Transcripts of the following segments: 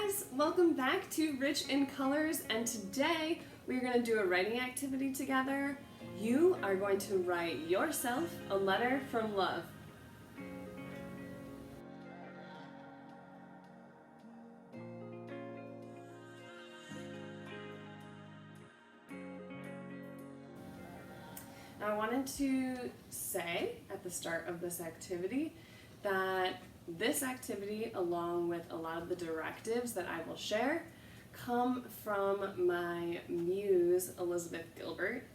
guys, welcome back to Rich in Colors, and today we're going to do a writing activity together. You are going to write yourself a letter from love. Now I wanted to say at the start of this activity that this activity, along with a lot of the directives that I will share, come from my muse, Elizabeth Gilbert.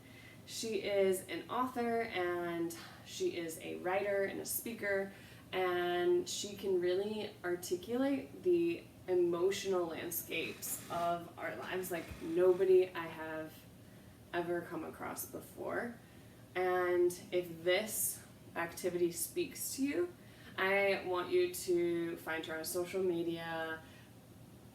She is an author and she is a writer and a speaker, and she can really articulate the emotional landscapes of our lives like nobody I have ever come across before. And if this activity speaks to you, I want you to find her on social media,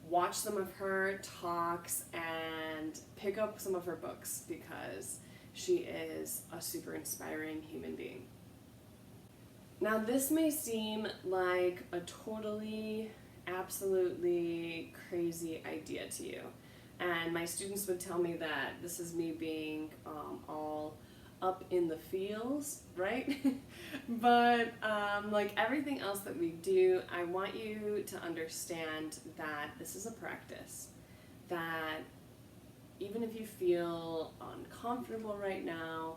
watch some of her talks, and pick up some of her books because she is a super inspiring human being. Now, this may seem like a totally, absolutely crazy idea to you. And my students would tell me that this is me being all up in the feels, right? But like everything else that we do, I want you to understand that this is a practice, that even if you feel uncomfortable right now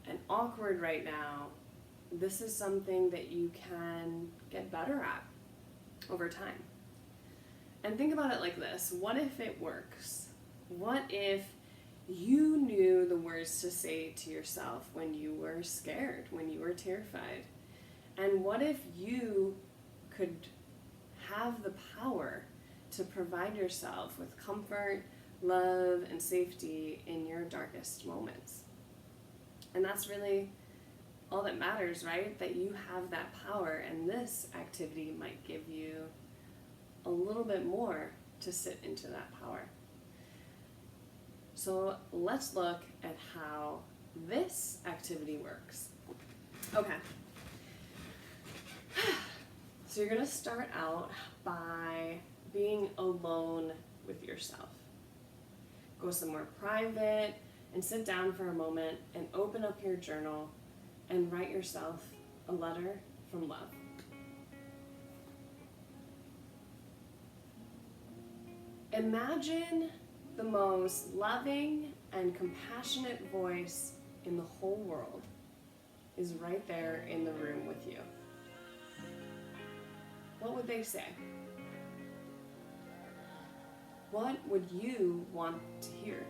and awkward right now, this is something that you can get better at over time. And think about it like this: what if it works? What if you knew the words to say to yourself when you were scared, when you were terrified? And what if you could have the power to provide yourself with comfort, love, and safety in your darkest moments? And that's really all that matters, right? That you have that power, and this activity might give you a little bit more to sit into that power. So let's look at how this activity works. Okay. So you're going to start out by being alone with yourself. Go somewhere private and sit down for a moment and open up your journal and write yourself a letter from love. Imagine the most loving and compassionate voice in the whole world is right there in the room with you. What would they say? What would you want to hear?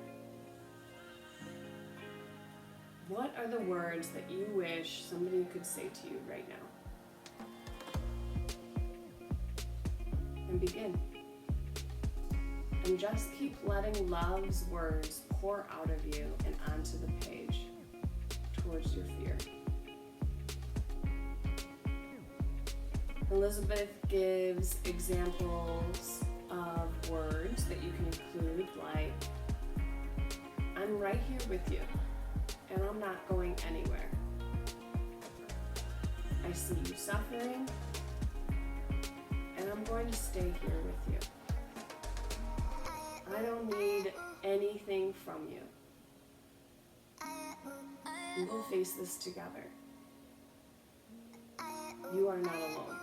What are the words that you wish somebody could say to you right now? And begin. And just keep letting love's words pour out of you and onto the page towards your fear. Elizabeth gives examples of words that you can include, like, I'm right here with you, and I'm not going anywhere. I see you suffering, and I'm going to stay here with you. I don't need anything from you. We will face this together. You are not alone.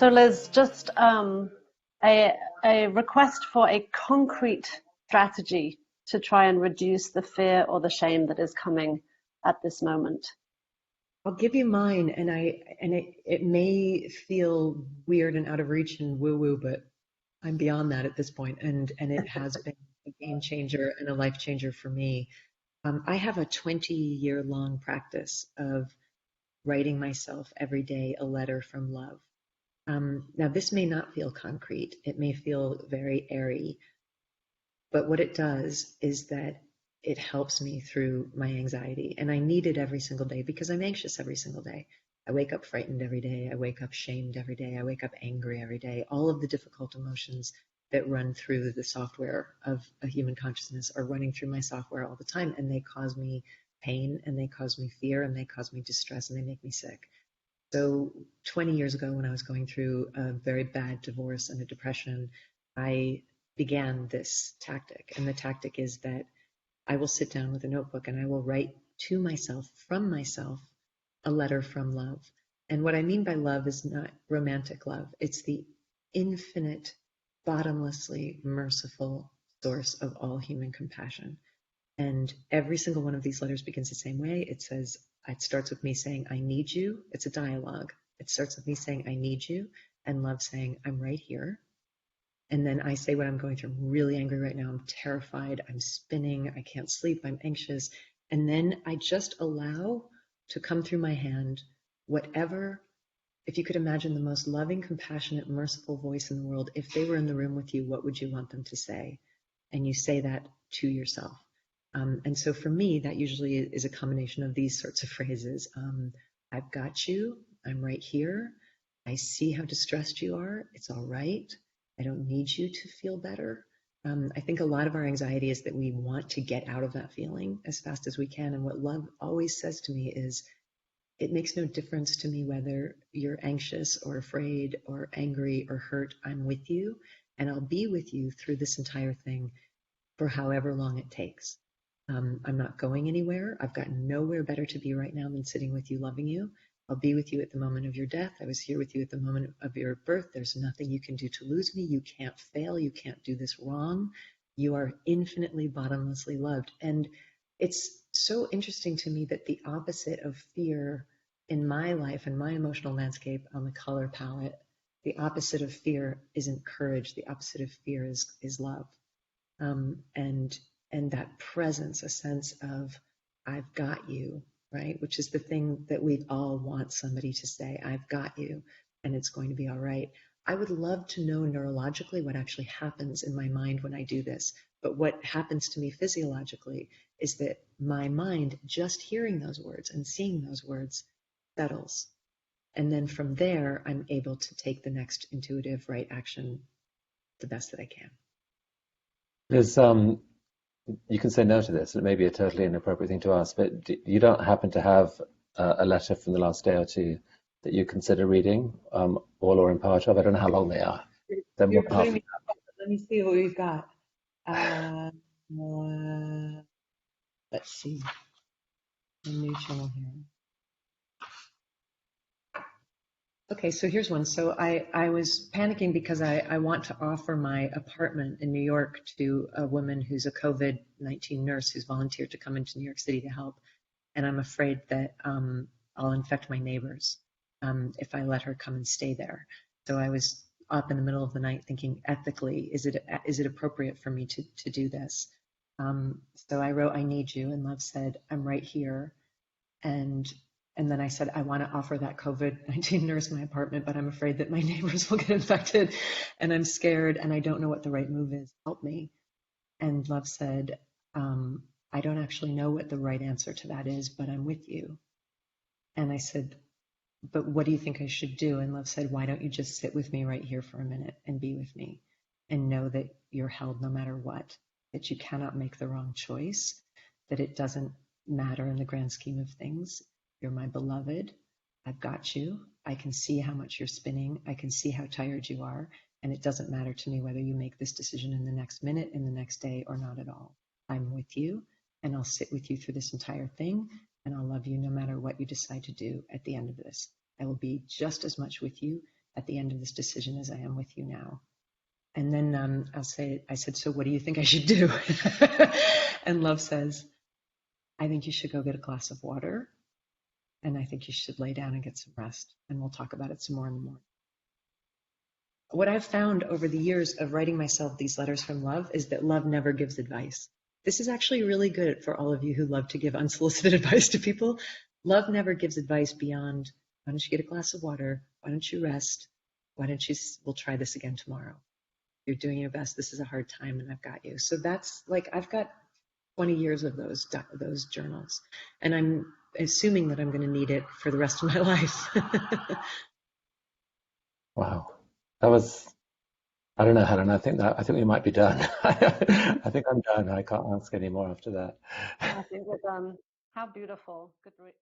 So Liz, just a request for a concrete strategy to try and reduce the fear or the shame that is coming at this moment? I'll give you mine, and it may feel weird and out of reach and woo-woo, but I'm beyond that at this point, and it has been a game changer and a life changer for me. I have a 20-year-long practice of writing myself every day a letter from love. Now, this may not feel concrete. It may feel very airy, but what it does is that it helps me through my anxiety. And I need it every single day because I'm anxious every single day. I wake up frightened every day. I wake up shamed every day. I wake up angry every day. All of the difficult emotions that run through the software of a human consciousness are running through my software all the time. And they cause me pain, and they cause me fear, and they cause me distress, and they make me sick. So 20 years ago, when I was going through a very bad divorce and a depression, I began this tactic. And the tactic is that I will sit down with a notebook and I will write to myself, from myself, a letter from love. And what I mean by love is not romantic love. It's the infinite, bottomlessly merciful source of all human compassion. And every single one of these letters begins the same way. It starts with me saying, I need you. It's a dialogue. It starts with me saying, I need you, and love saying, I'm right here. And then I say what I'm going through. I'm really angry right now. I'm terrified. I'm spinning. I can't sleep. I'm anxious. And then I just allow to come through my hand whatever, if you could imagine the most loving, compassionate, merciful voice in the world, if they were in the room with you, what would you want them to say? And you say that to yourself. And so for me, that usually is a combination of these sorts of phrases. I've got you. I'm right here. I see how distressed you are. It's all right. I don't need you to feel better. I think a lot of our anxiety is that we want to get out of that feeling as fast as we can. And what love always says to me is, it makes no difference to me whether you're anxious or afraid or angry or hurt. I'm with you, and I'll be with you through this entire thing for however long it takes. I'm not going anywhere. I've got nowhere better to be right now than sitting with you, loving you. I'll be with you at the moment of your death. I was here with you at the moment of your birth. There's nothing you can do to lose me. You can't fail. You can't do this wrong. You are infinitely, bottomlessly loved. And it's so interesting to me that the opposite of fear in my life and my emotional landscape on the color palette, the opposite of fear isn't courage. The opposite of fear is love. And that presence, a sense of, I've got you, right? Which is the thing that we all want somebody to say, I've got you, and it's going to be all right. I would love to know neurologically what actually happens in my mind when I do this. But what happens to me physiologically is that my mind, just hearing those words and seeing those words, settles. And then from there, I'm able to take the next intuitive right action the best that I can. There's you can say no to this. It may be a totally inappropriate thing to ask, but you don't happen to have a letter from the last day or two that you consider reading, all or in part of? I don't know how long they are. You're putting me, let me see what we've got. Let's see. A new channel here. Okay, so here's one. So I was panicking because I want to offer my apartment in New York to a woman who's a COVID-19 nurse who's volunteered to come into New York City to help. And I'm afraid that I'll infect my neighbors if I let her come and stay there. So I was up in the middle of the night thinking, ethically, is it appropriate for me to do this? So I wrote, I need you, and love said, I'm right here. And then I said, I want to offer that COVID-19 nurse my apartment, but I'm afraid that my neighbors will get infected, and I'm scared, and I don't know what the right move is. Help me. And love said, I don't actually know what the right answer to that is, but I'm with you. And I said, but what do you think I should do? And love said, why don't you just sit with me right here for a minute and be with me and know that you're held no matter what, that you cannot make the wrong choice, that it doesn't matter in the grand scheme of things. You're my beloved. I've got you. I can see how much you're spinning. I can see how tired you are. And it doesn't matter to me whether you make this decision in the next minute, in the next day, or not at all. I'm with you, and I'll sit with you through this entire thing, and I'll love you no matter what you decide to do at the end of this. I will be just as much with you at the end of this decision as I am with you now. And then I said, so what do you think I should do? And Love says, I think you should go get a glass of water. And I think you should lay down and get some rest. And we'll talk about it some more in the morning. What I've found over the years of writing myself these letters from Love is that Love never gives advice. This is actually really good for all of you who love to give unsolicited advice to people. Love never gives advice beyond, why don't you get a glass of water? Why don't you rest? We'll try this again tomorrow. You're doing your best. This is a hard time and I've got you. So that's like, I've got 20 years of those journals. And I'm assuming that I'm going to need it for the rest of my life. Wow. That was, I don't know, Helen. I think we might be done. I think I'm done. I can't ask any more after that. I think we're done. How beautiful. Good grief.